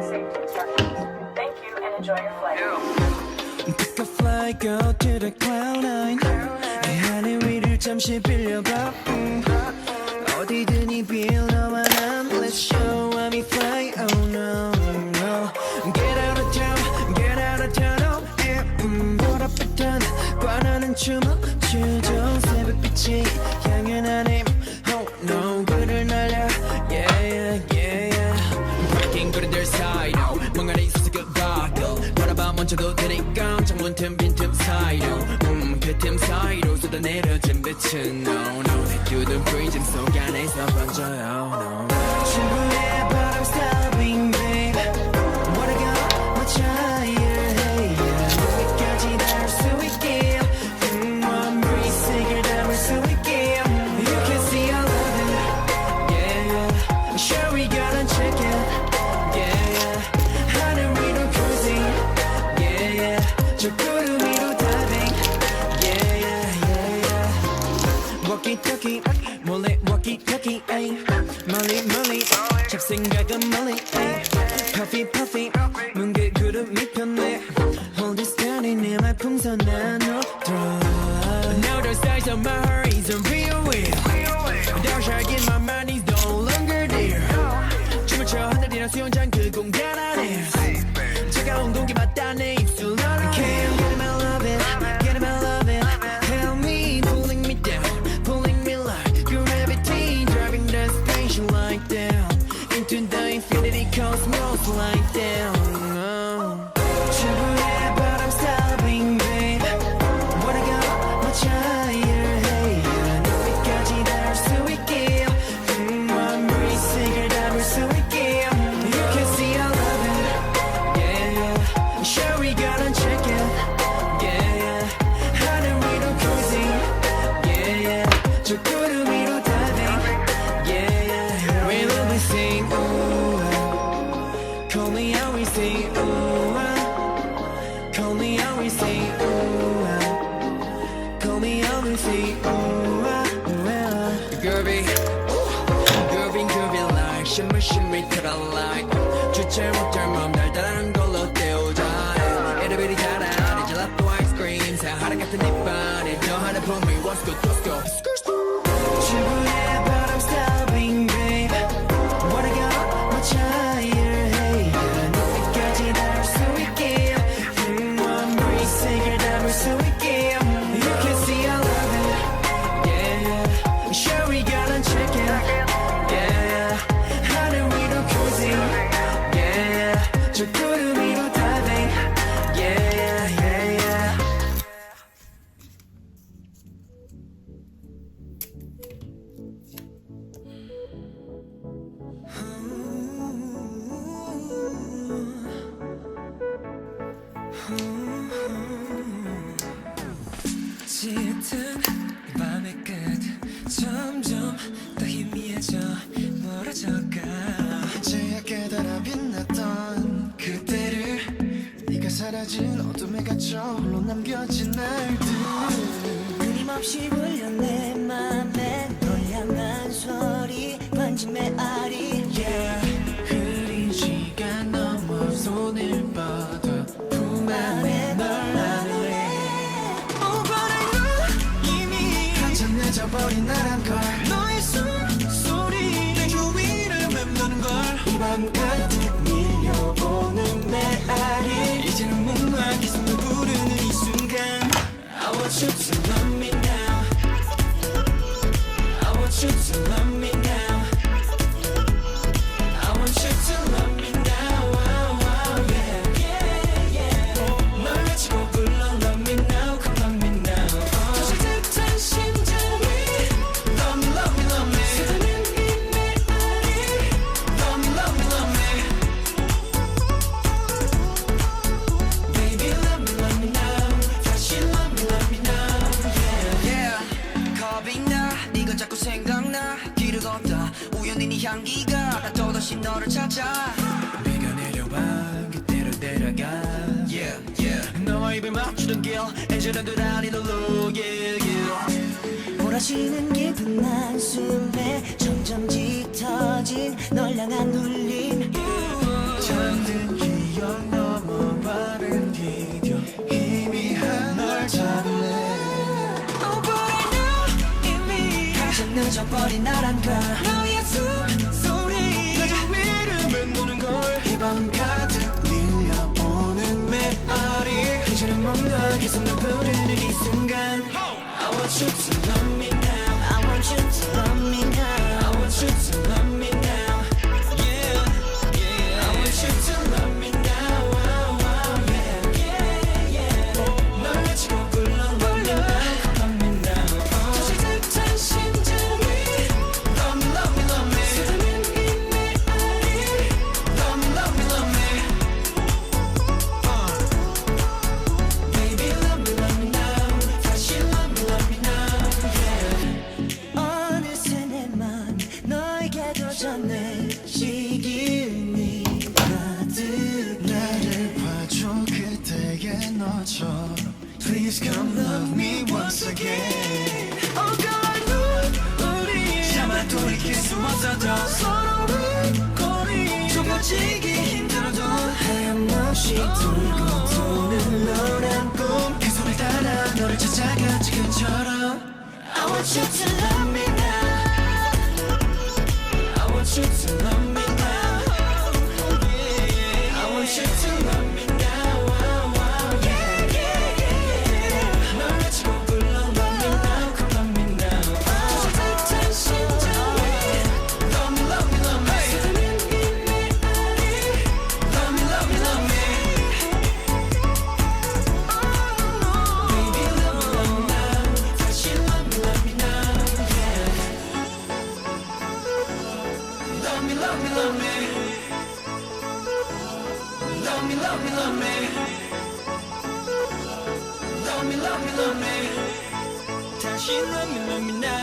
safety instructions. Thank you and enjoy your flight. Take a flight, go to the cloud nine. 내 하늘 위를 잠시 빌려봐. 어디든지 빌 너만 한 Let's show I'm fly. Oh no, no. Get out of town, get out of town. Oh yeah. 보랏빛한 관하는 주먹 주죠. 새벽빛이 향연 아님. Oh no, 그를 날려. Yeah, yeah, yeah, yeah. Breaking good their side. 멍하니 있어서 그가고 바라봐 먼저도 되니까 창문 틈 빈틈 사이로 그 틈 사이로 쏟아내려진 빛은 No, no. 유든 프리즘 속 안에서 번져요 No, no. 충분해 but I'm stopping babe. What I got, what's higher hey yeah. 여기까지 닿을 수 있게 One breeze 색을 담을 수 있게 You can see I love it Yeah, yeah. Sure we gotta check it Yeah, yeah. 하늘 위로 cruising Yeah, yeah. 저 구름 위로 diving Yeah, yeah, yeah, yeah. Walkie-talkie 몰래 walkie-talkie ay. 멀리 멀리 잡생각은 멀리 ay. Puffy puffy 뭉게 구름이 편해 Hold this down in 내 말풍선 나눠 throw Now the size of my heart is a real wheel The shark in my mind is no longer there 춤을 춰 하늘이랑 수영장 그 공간 안에 차가운 공기 맡아 내 입술 널어 Can't get him I love it Get him I love it Help me pulling me down Pulling me like gravity Driving the spaceship like down Into the infinity cosmos like down 충분해 but I'm stopping babe What I got much higher hey yeah. 여기까지 닿을 수 있게 One breeze 색을 담을 수 있게 You can see I love it Yeah, yeah. Sure we gotta check it Yeah, yeah. 하늘 위로 cruising Yeah, yeah. 저 구름 위로 diving Yeah, yeah. We will be sing ooh Call me how we sing ooh Call me how we sing ooh Call me how we sing ooh Groovy Groovy groovy like shimmer shimmy to the light 주체 못할 맘 달달한 걸로 때우자 에르베리 달아 이제 라또 아이스크림 새하늘 같은 입안에 저 하나 put me let's go let's go 충분해 but I'm stopping babe What I got much higher hey yeah. 여기까지 닿을 수 있게 One breeze 색을 담을 수 있게 You can see I love it Yeah, yeah. Sure we gotta check it Yeah, yeah. 하늘 위로 cruising Yeah, yeah. 저 구름 위로 diving Yeah, yeah, yeah, yeah. 짙은 이 밤의 끝 점점 더 희미해져 멀어져가 이제야 깨달아 빛났던 그때를 네가 사라진 어둠에 갇혀 홀로 남겨진 날들 끊임없이 울려 내 맘에 널 향한 소리 관심 메아리 yeah. 흐리지가 넘어 손을 뻗어 품 안에 널 안으래 잊어버린 나란 걸 너의 숨소리 내 주위를 맴도는 걸 이 밤 가득 밀려오는 메아리 이제는 묵묵하게 숨을 부르는 이 순간 I want you to love me now I want you to love me now I want you to love me now oh, oh, yeah, yeah, yeah. 널 외치고 불러 love me now come love me now 다시 듯한 심장 향기가 나 또다시 너를 찾아 비가 내려와 그대로 데려가 yeah, yeah. 너와 입을 맞추던 길 애절한 도라리로 yeah, yeah. 몰아치는 깊은 한숨에 점점 짙어진 널 향한 울림 잠든 기억 넘어 빠른 비디오 희미한 널 잡을래 Oh but I know 이미 가장 늦어버린 나란가 너의 숨소리 내 위를 맴도는 걸 이 밤 가득 밀려오는 메아리 이제는 뭔가 계속 날 부르는 이 순간 I want you to love me now I want you to love me now I want you to love me now Yeah, yeah I want you to love me now wow, wow, yeah, yeah, yeah 널 외치고 불러 Love me now, love me now 다시 듯한 심장이 Love me, love me, love me 쏟아낸 이 메아리 Love me, love me, love me Baby, love me now 다시 love me now yeah. 어느새 내 맘 너에게 도전해 시기운이 가득 나를 봐줘 그대의 너처럼 Please come love me once again Oh girl 우리 차마 돌이킬 수 없어도 서로를 거리 조금지기 힘들어도 하염없이 돌고 도는 노란 꿈 그 손을 따라 너를 찾아가 지금처럼 I want you to love me now I want you to love me now I want you to love me now wow, wow, yeah, yeah, yeah 널 외치고 불러 Love me now, come love me now 다시 듯한 심장이 Love me, love me, love me 쏟아낸 이 메아리 Love me, love me, love me Baby, love me now 다시 love me now yeah Love me, love me, love me Love me, love me, love me Love me, love me, love me 다시 love me now